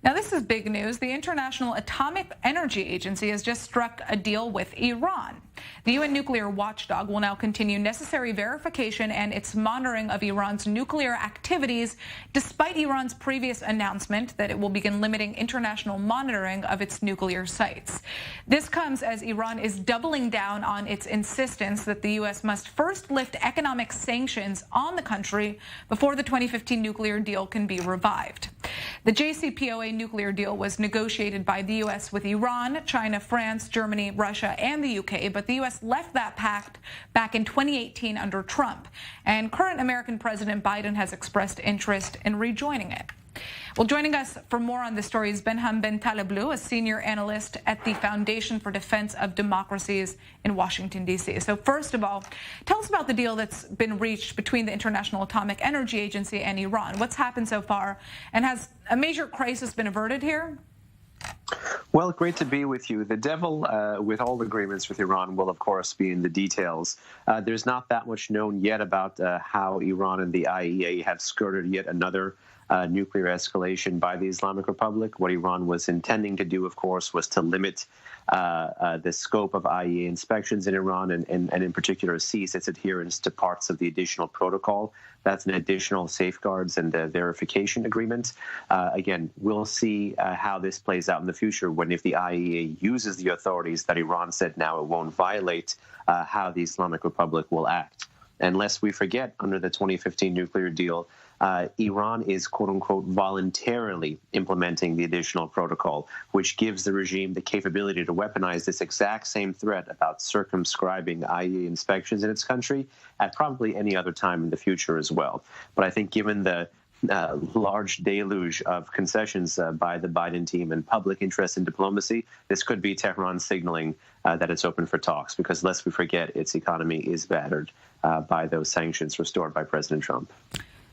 Now, this is big news. The International Atomic Energy Agency has just struck a deal with Iran. The UN nuclear watchdog will now continue necessary verification and its monitoring of Iran's nuclear activities, despite Iran's previous announcement that it will begin limiting international monitoring of its nuclear sites. This comes as Iran is doubling down on its insistence that the U.S. must first lift economic sanctions on the country before the 2015 nuclear deal can be revived. The JCPOA nuclear deal was negotiated by the U.S. with Iran, China, France, Germany, Russia, and the U.K., but the U.S. left that pact back in 2018 under Trump, and current American President Biden has expressed interest in rejoining it. Well, joining us for more on this story is Benham Bentaleblu, a senior analyst at the Foundation for Defense of Democracies in Washington, D.C. So first of all, tell us about the deal that's been reached between the International Atomic Energy Agency and Iran. What's happened so far, and has a major crisis been averted here? Well, great to be with you. The devil with all agreements with Iran will, of course, be in the details. There's not that much known yet about how Iran and the IAEA have skirted yet another nuclear escalation by the Islamic Republic. What Iran was intending to do, of course, was to limit the scope of IAEA inspections in Iran and in particular cease its adherence to parts of the additional protocol. That's an additional safeguards and verification agreement. Again, we'll see how this plays out in the future when, if the IAEA uses the authorities that Iran said now it won't violate, how the Islamic Republic will act. And lest we forget, under the 2015 nuclear deal, Iran is, quote unquote, voluntarily implementing the additional protocol, which gives the regime the capability to weaponize this exact same threat about circumscribing IAEA inspections in its country at probably any other time in the future as well. But I think given the large deluge of concessions by the Biden team and public interest in diplomacy, this could be Tehran signaling that it's open for talks, because lest we forget, its economy is battered by those sanctions restored by President Trump.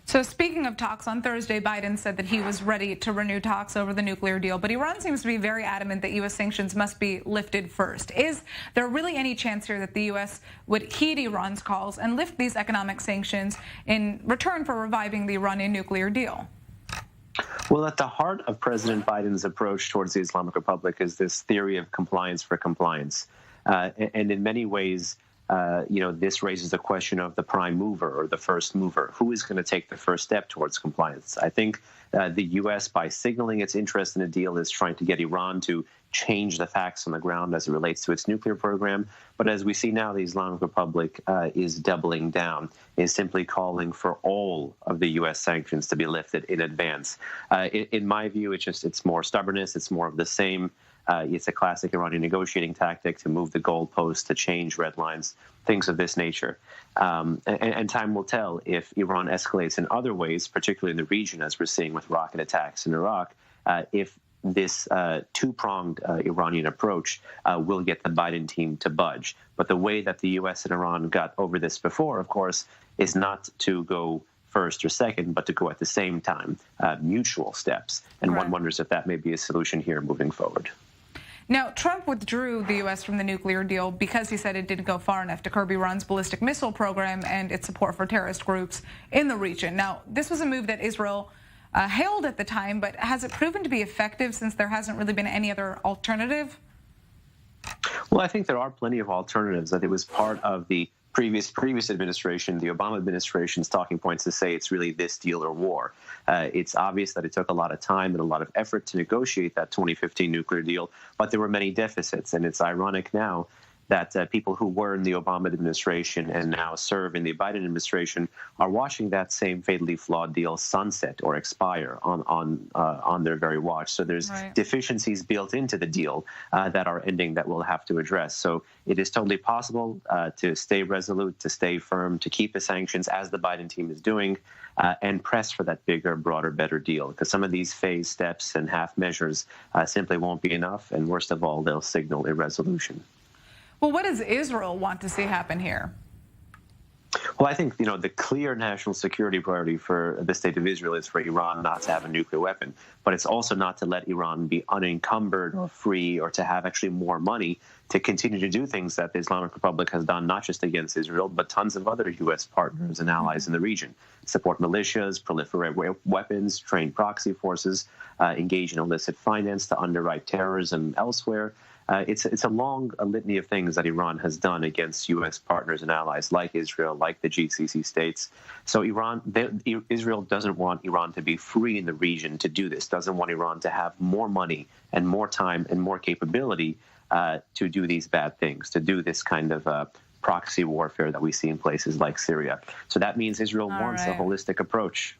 So speaking of talks, on Thursday, Biden said that he was ready to renew talks over the nuclear deal, but Iran seems to be very adamant that U.S. sanctions must be lifted first. Is there really any chance here that the U.S. would heed Iran's calls and lift these economic sanctions in return for reviving the Iranian nuclear deal? Well, at the heart of President Biden's approach towards the Islamic Republic is this theory of compliance for compliance. And in many ways, this raises the question of the prime mover or the first mover. Who is going to take the first step towards compliance? I think the U.S., by signaling its interest in a deal, is trying to get Iran to change the facts on the ground as it relates to its nuclear program. But as we see now, the Islamic Republic is doubling down, is simply calling for all of the U.S. sanctions to be lifted in advance. In my view, it's more stubbornness. It's more of the same. It's a classic Iranian negotiating tactic to move the goalposts, to change red lines, things of this nature. And time will tell if Iran escalates in other ways, particularly in the region, as we're seeing with rocket attacks in Iraq, if this two-pronged Iranian approach will get the Biden team to budge. But the way that the U.S. and Iran got over this before, of course, is not to go first or second, but to go at the same time, mutual steps. And One wonders if that may be a solution here moving forward. Now, Trump withdrew the U.S. from the nuclear deal because he said it didn't go far enough to curb Iran's ballistic missile program and its support for terrorist groups in the region. Now, this was a move that Israel hailed at the time, but has it proven to be effective since there hasn't really been any other alternative? Well, I think there are plenty of alternatives. That it was part of the previous administration, the Obama administration's talking points to say it's really this deal or war. It's obvious that it took a lot of time and a lot of effort to negotiate that 2015 nuclear deal, but there were many deficits. And it's ironic now that people who were in the Obama administration and now serve in the Biden administration are watching that same fatally flawed deal sunset or expire on their very watch. So there's deficiencies built into the deal that are ending that we'll have to address. So it is totally possible to stay resolute, to stay firm, to keep the sanctions as the Biden team is doing, and press for that bigger, broader, better deal. Because some of these phase steps and half measures simply won't be enough. And worst of all, they'll signal irresolution. Well, what does Israel want to see happen here? Well, I think, the clear national security priority for the state of Israel is for Iran not to have a nuclear weapon, but it's also not to let Iran be unencumbered or free or to have actually more money to continue to do things that the Islamic Republic has done, not just against Israel, but tons of other U.S. partners and allies in the region. Support militias, proliferate weapons, train proxy forces, engage in illicit finance to underwrite terrorism elsewhere. It's a long litany of things that Iran has done against U.S. partners and allies like Israel, like the GCC states. So Israel doesn't want Iran to be free in the region to do this, doesn't want Iran to have more money and more time and more capability to do these bad things, to do this kind of proxy warfare that we see in places like Syria. So that means Israel wants a holistic approach.